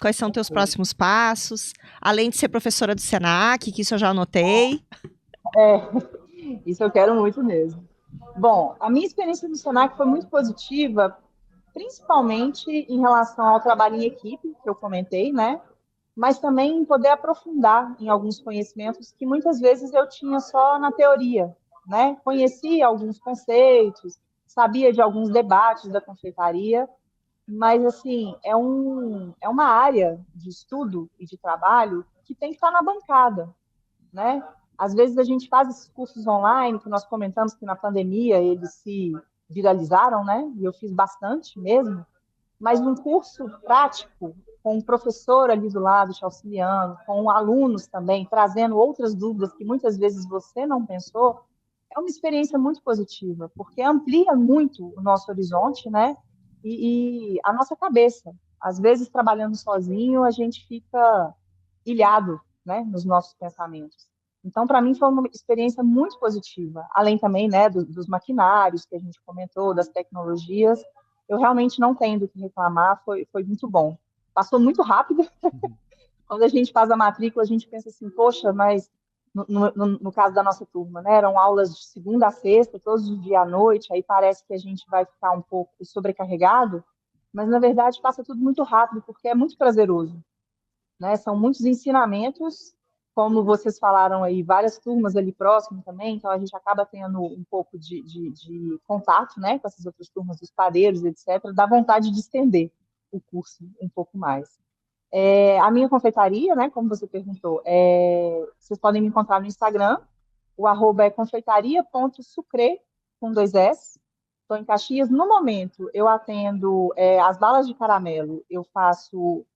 S1: quais são teus próximos passos, além de ser professora do Senac, que isso eu já anotei.
S3: Isso eu quero muito mesmo. Bom, a minha experiência no Senac foi muito positiva, principalmente em relação ao trabalho em equipe, que eu comentei, né? Mas também em poder aprofundar em alguns conhecimentos que muitas vezes eu tinha só na teoria, né? Conhecia alguns conceitos, sabia de alguns debates da confeitaria, mas, assim, é uma área de estudo e de trabalho que tem que estar na bancada, né? Às vezes a gente faz esses cursos online, que nós comentamos que na pandemia eles se viralizaram, né? E eu fiz bastante mesmo, mas um curso prático, com um professor ali do lado te auxiliando, com alunos também, trazendo outras dúvidas que muitas vezes você não pensou, é uma experiência muito positiva, porque amplia muito o nosso horizonte, né? E a nossa cabeça. Às vezes, trabalhando sozinho, a gente fica ilhado, né, nos nossos pensamentos. Então, para mim, foi uma experiência muito positiva. Além também, né, dos maquinários que a gente comentou, das tecnologias, eu realmente não tenho do que reclamar, foi muito bom. Passou muito rápido. Quando a gente faz a matrícula, a gente pensa assim, poxa, mas no caso da nossa turma, né, eram aulas de segunda a sexta, todos os dias à noite, aí parece que a gente vai ficar um pouco sobrecarregado, mas na verdade passa tudo muito rápido, porque é muito prazeroso, né? São muitos ensinamentos, como vocês falaram aí, várias turmas ali próximo também, então a gente acaba tendo um pouco de contato, né, com essas outras turmas dos padeiros, etc., dá vontade de estender o curso um pouco mais. A minha confeitaria, né, como você perguntou, vocês podem me encontrar no Instagram, o @ é confeitaria.sucre, com 2 S. Estou em Caxias. No momento, eu atendo as balas de caramelo, eu faço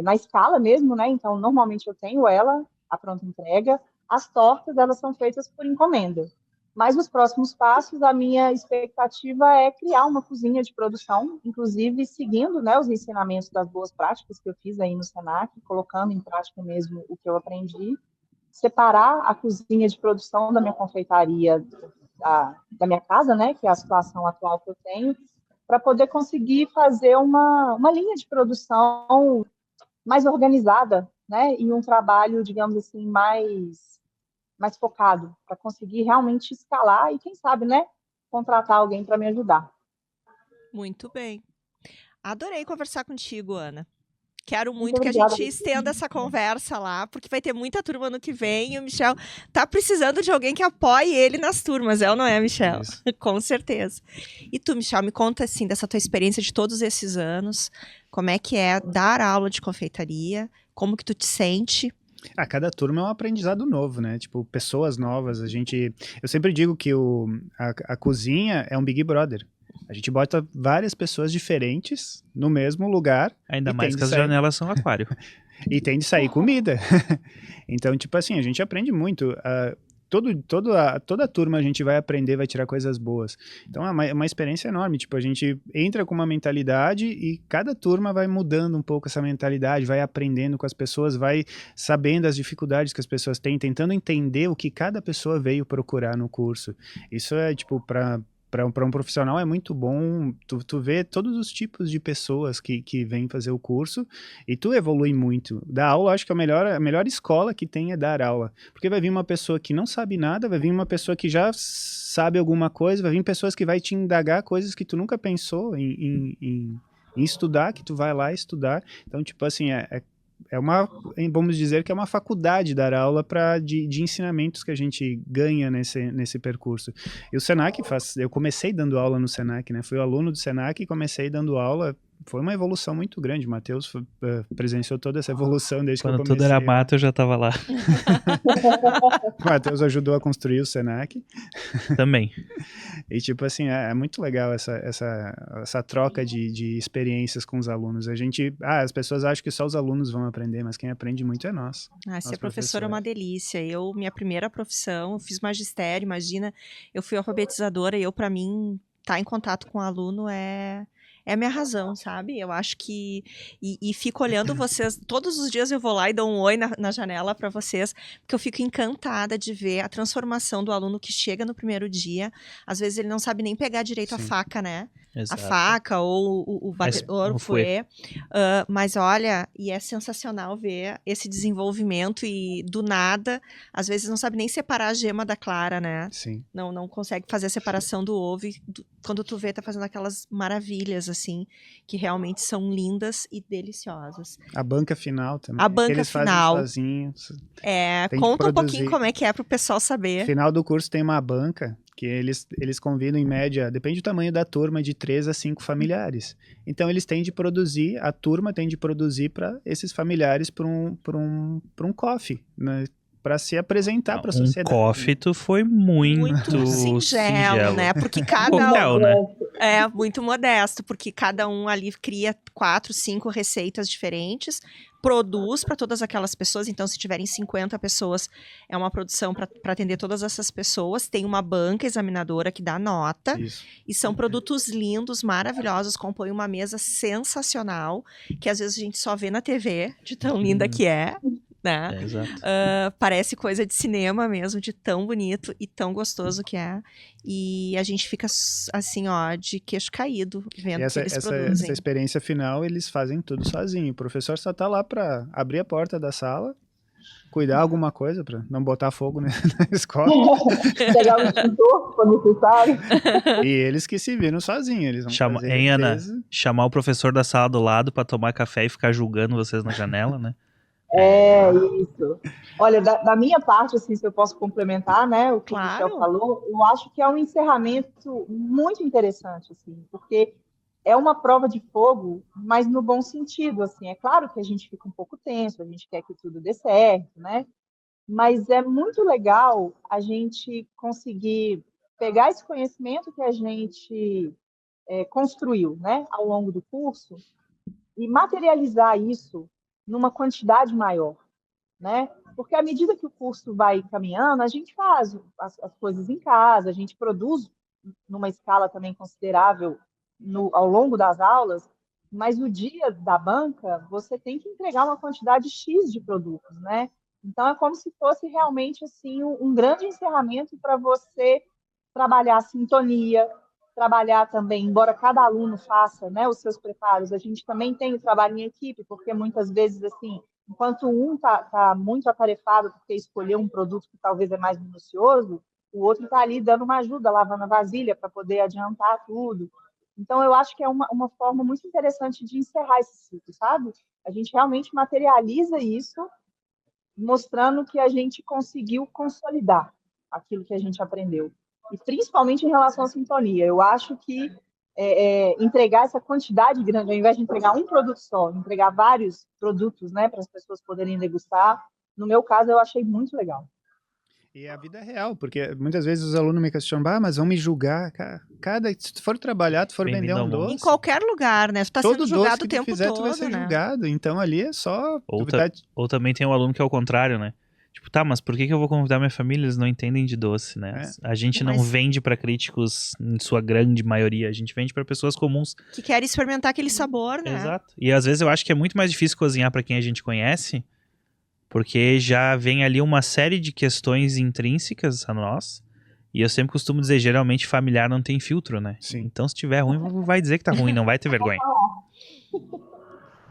S3: na escala mesmo, né? Então, normalmente eu tenho ela, a pronta entrega. As tortas, elas são feitas por encomenda. Mas nos próximos passos, a minha expectativa é criar uma cozinha de produção, inclusive seguindo, né, os ensinamentos das boas práticas que eu fiz aí no Senac, colocando em prática mesmo o que eu aprendi, separar a cozinha de produção da minha confeitaria, da minha casa, né, que é a situação atual que eu tenho, para poder conseguir fazer uma linha de produção mais organizada, né, e um trabalho, digamos assim, mais focado, para conseguir realmente escalar e, quem sabe, né, contratar alguém para me ajudar.
S1: Muito bem. Adorei conversar contigo, Ana. Quero muito que a
S3: obrigada.
S1: gente estenda essa conversa lá, porque vai ter muita turma no que vem e o Michel tá precisando de alguém que apoie ele nas turmas, ou não é, Michel?
S4: Isso.
S1: Com certeza. E tu, Michel, me conta, assim, dessa tua experiência de todos esses anos, como é que é dar aula de confeitaria, como que tu te sente?
S4: Cada turma é um aprendizado novo, né? Tipo, pessoas novas. Eu sempre digo que a cozinha é um Big Brother. A gente bota várias pessoas diferentes no mesmo lugar.
S2: Ainda mais que as janelas são aquário.
S4: E tem de sair comida. Então, tipo assim, a gente aprende muito. Toda turma a gente vai aprender, vai tirar coisas boas. Então é uma experiência enorme. Tipo, a gente entra com uma mentalidade e cada turma vai mudando um pouco essa mentalidade, vai aprendendo com as pessoas, vai sabendo as dificuldades que as pessoas têm, tentando entender o que cada pessoa veio procurar no curso. Isso é, tipo, para um profissional é muito bom tu ver todos os tipos de pessoas que vêm fazer o curso e tu evolui muito. Dar aula, acho que a melhor escola que tem é dar aula. Porque vai vir uma pessoa que não sabe nada, vai vir uma pessoa que já sabe alguma coisa, vai vir pessoas que vai te indagar coisas que tu nunca pensou em estudar, que tu vai lá estudar. Então, tipo assim, vamos dizer que é uma faculdade dar aula de ensinamentos que a gente ganha nesse percurso. E o Senac eu comecei dando aula no Senac, né? Fui aluno do Senac e comecei dando aula foi uma evolução muito grande. O Matheus presenciou toda essa evolução desde que eu
S2: Quando
S4: comecei.
S2: tudo era mato, eu já tava lá.
S4: O Matheus ajudou a construir o Senac.
S2: Também.
S4: E tipo assim, é muito legal essa troca de experiências com os alunos. As pessoas acham que só os alunos vão aprender, mas quem aprende muito é nós.
S1: Ser professora é uma delícia. Minha primeira profissão, eu fiz magistério, imagina, eu fui alfabetizadora e pra mim, estar em contato com o aluno é a minha razão, sabe? Eu acho que... E fico olhando vocês... Todos os dias eu vou lá e dou um oi na janela para vocês, porque eu fico encantada de ver a transformação do aluno que chega no primeiro dia. Às vezes ele não sabe nem pegar direito a faca, né?
S2: Exato.
S1: A faca ou o batedor, o fouet. Mas olha, e é sensacional ver esse desenvolvimento e do nada, às vezes não sabe nem separar a gema da clara, né?
S4: Sim.
S1: Não consegue fazer a separação do ovo e quando tu vê, tá fazendo aquelas maravilhas, assim, que realmente são lindas e deliciosas.
S4: A banca final também.
S1: A banca
S4: eles
S1: final.
S4: fazem sozinhos.
S1: Conta um pouquinho como é que é pro pessoal saber.
S4: No final do curso tem uma banca que eles convidam em média, depende do tamanho da turma, de 3 a 5 familiares. Então eles têm de produzir, a turma tem de produzir para esses familiares para um coffee, né? Para se apresentar para a sociedade.
S2: Coffee foi muito
S1: singelo, né? Porque cada
S2: Hotel, né?
S1: Muito modesto, porque cada um ali cria 4, 5 receitas diferentes, produz para todas aquelas pessoas. Então, se tiverem 50 pessoas, é uma produção para atender todas essas pessoas. Tem uma banca examinadora que dá nota.
S4: Isso.
S1: E são produtos lindos, maravilhosos, compõem uma mesa sensacional, que às vezes a gente só vê na TV, de tão linda que é. Né?
S2: Exato.
S1: Parece coisa de cinema mesmo, de tão bonito e tão gostoso que é. E a gente fica assim, ó, de queixo caído vendo que eles produzem.
S4: Essa experiência final, eles fazem tudo sozinho. O professor só tá lá para abrir a porta da sala, cuidar alguma coisa para não botar fogo na escola.
S3: Pegar o extintor quando necessário.
S4: E eles que se viram sozinhos. Eles vão fazer
S2: Ana, chamar o professor da sala do lado para tomar café e ficar julgando vocês na janela, né?
S3: Isso. Olha, da minha parte, assim, se eu posso complementar, né, o que o Michel falou, eu acho que é um encerramento muito interessante, assim, porque é uma prova de fogo, mas no bom sentido, assim. É claro que a gente fica um pouco tenso, a gente quer que tudo dê certo, né? Mas é muito legal a gente conseguir pegar esse conhecimento que a gente construiu, né, ao longo do curso e materializar isso numa quantidade maior, né? Porque à medida que o curso vai caminhando, a gente faz as coisas em casa, a gente produz numa escala também considerável ao longo das aulas, mas no dia da banca, você tem que entregar uma quantidade X de produtos, né? Então, é como se fosse realmente assim, um grande encerramento para você trabalhar a sintonia, trabalhar também, embora cada aluno faça, né, os seus preparos, a gente também tem o trabalho em equipe, porque muitas vezes, assim, enquanto um está muito atarefado porque escolheu um produto que talvez é mais minucioso, o outro está ali dando uma ajuda, lavando a vasilha para poder adiantar tudo. Então, eu acho que é uma forma muito interessante de encerrar esse ciclo, sabe? A gente realmente materializa isso, mostrando que a gente conseguiu consolidar aquilo que a gente aprendeu. E principalmente em relação à sintonia. Eu acho que entregar essa quantidade grande, ao invés de entregar um produto só, entregar vários produtos, né, para as pessoas poderem degustar, no meu caso, eu achei muito legal.
S4: E a vida é real, porque muitas vezes os alunos me questionam, mas vão me julgar. Se tu for trabalhar, tu for vender um doce...
S1: Em qualquer lugar, né? Tu tá sendo julgado o tempo todo,
S4: tu vai ser julgado. Então ali é só...
S2: Ou também tem um aluno que é o contrário, né? Tipo, tá, mas por que eu vou convidar minha família? Eles não entendem de doce, né? A gente não vende pra críticos, em sua grande maioria. A gente vende pra pessoas comuns.
S1: Que querem experimentar aquele sabor, né?
S2: Exato. E às vezes eu acho que é muito mais difícil cozinhar pra quem a gente conhece, porque já vem ali uma série de questões intrínsecas a nós. E eu sempre costumo dizer, geralmente familiar não tem filtro, né?
S4: Sim.
S2: Então se tiver ruim, vai dizer que tá ruim, não vai ter vergonha.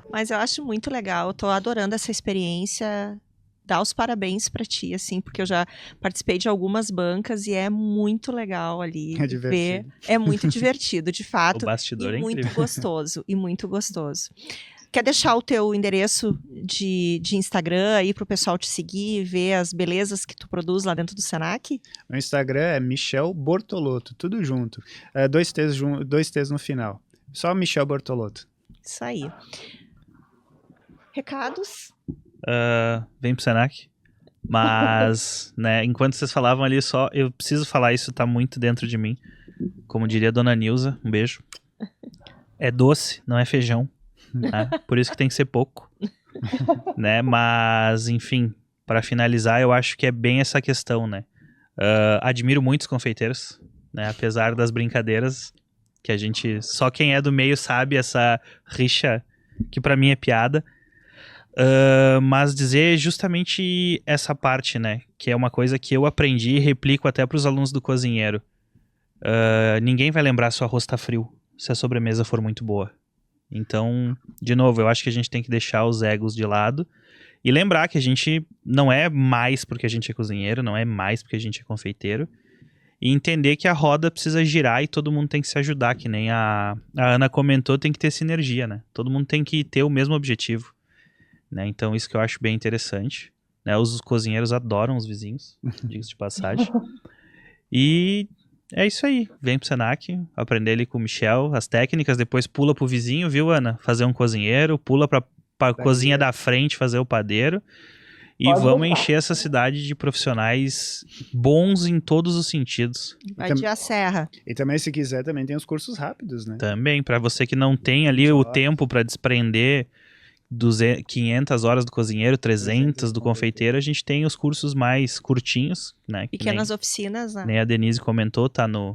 S1: Mas eu acho muito legal, eu tô adorando essa experiência. Dar os parabéns pra ti, assim, porque eu já participei de algumas bancas e é muito legal ali.
S4: É divertido.
S1: É muito divertido, de fato.
S2: O bastidor é
S1: muito
S2: incrível.
S1: gostoso, e muito gostoso. Quer deixar o teu endereço de Instagram aí pro pessoal te seguir e ver as belezas que tu produz lá dentro do Senac?
S4: O Instagram é Michel Bortolotto, tudo junto. 2 T's no final. Só Michel Bortolotto.
S1: Isso aí. Recados?
S2: Vem pro Senac. Mas, né, enquanto vocês falavam ali só, eu preciso falar isso, tá muito dentro de mim. Como diria a Dona Nilza, um beijo. É doce, não é feijão. Né? Por isso que tem que ser pouco. Né? Mas, enfim, para finalizar, eu acho que é bem essa questão, né? Admiro muitos confeiteiros, né? Apesar das brincadeiras, que a gente... Só quem é do meio sabe essa rixa, que pra mim é piada. Mas dizer justamente essa parte, né? Que é uma coisa que eu aprendi e replico até pros alunos do cozinheiro. Ninguém vai lembrar se o arroz tá frio, se a sobremesa for muito boa. Então, de novo, eu acho que a gente tem que deixar os egos de lado e lembrar que a gente não é mais porque a gente é cozinheiro, não é mais porque a gente é confeiteiro, e entender que a roda precisa girar e todo mundo tem que se ajudar, que nem a Ana comentou, tem que ter sinergia, né? Todo mundo tem que ter o mesmo objetivo, né? Então, isso que eu acho bem interessante, né? Os cozinheiros adoram os vizinhos, diga-se de passagem. E é isso aí, vem pro Senac, aprender ali com o Michel as técnicas, depois pula pro vizinho, viu, Ana? Fazer um cozinheiro, pula pra cozinha da frente fazer o padeiro. E vamos encher essa cidade de profissionais bons em todos os sentidos.
S1: Vai de a serra.
S4: E também, se quiser, também tem os cursos rápidos, né?
S2: Também, pra você que não tem ali o tempo pra desprender 500 horas do cozinheiro, 300 do confeiteiro, a gente tem os cursos mais curtinhos, né?
S1: Pequenas oficinas, né?
S2: Nem a Denise comentou,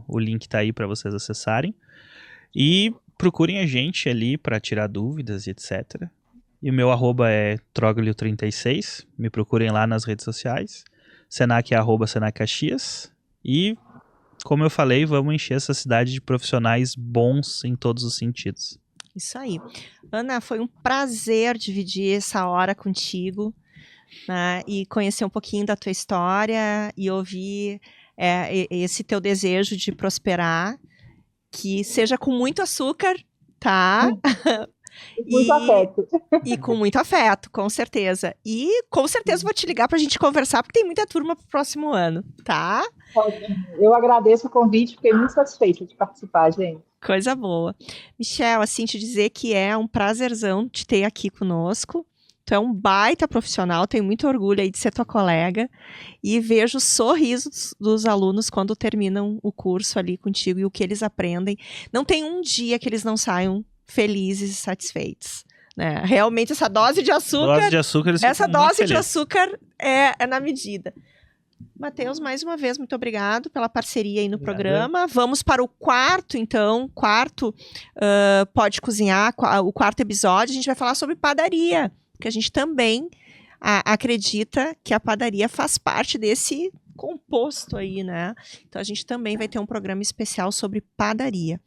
S2: o link tá aí para vocês acessarem. E procurem a gente ali para tirar dúvidas e etc. E o meu @ é troglio36, me procurem lá nas redes sociais. Senac é @Senac Caxias. E, como eu falei, vamos encher essa cidade de profissionais bons em todos os sentidos.
S1: Isso aí. Ana, foi um prazer dividir essa hora contigo, né, e conhecer um pouquinho da tua história e ouvir esse teu desejo de prosperar, que seja com muito açúcar, tá?
S3: Muito afeto.
S1: E com muito afeto, com certeza. E com certeza vou te ligar pra gente conversar, porque tem muita turma pro próximo ano, tá?
S3: Ótimo. Eu agradeço o convite, fiquei muito satisfeita de participar, gente.
S1: Coisa boa. Michel, assim, te dizer que é um prazerzão te ter aqui conosco. Tu é um baita profissional, tenho muito orgulho aí de ser tua colega. E vejo sorrisos dos alunos quando terminam o curso ali contigo e o que eles aprendem. Não tem um dia que eles não saiam felizes e satisfeitos. Né? Realmente, essa dose de açúcar... Essa dose de açúcar é na medida. Matheus, mais uma vez, muito obrigado pela parceria aí no programa. Vamos para o quarto Pode Cozinhar, o quarto episódio. A gente vai falar sobre padaria, porque a gente também acredita que a padaria faz parte desse composto aí, né? Então a gente também vai ter um programa especial sobre padaria.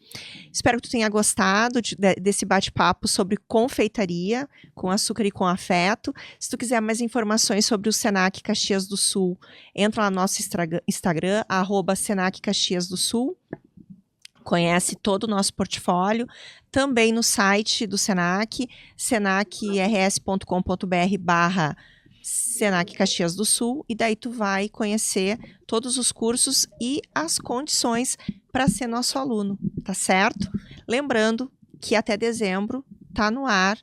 S1: Espero que tu tenha gostado desse bate-papo sobre confeitaria, com açúcar e com afeto. Se tu quiser mais informações sobre o Senac Caxias do Sul, entra lá no nosso Instagram, @Senac Caxias do Sul. Conhece todo o nosso portfólio, também no site do Senac, senacrs.com.br/Senac Caxias do Sul, e daí tu vai conhecer todos os cursos e as condições para ser nosso aluno, tá certo? Lembrando que até dezembro tá no ar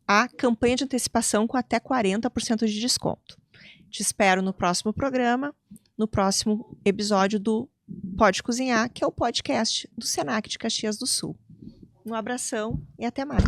S1: a campanha de antecipação com até 40% de desconto. Te espero no próximo programa, no próximo episódio do Pode Cozinhar, que é o podcast do Senac de Caxias do Sul. Um abração e até mais.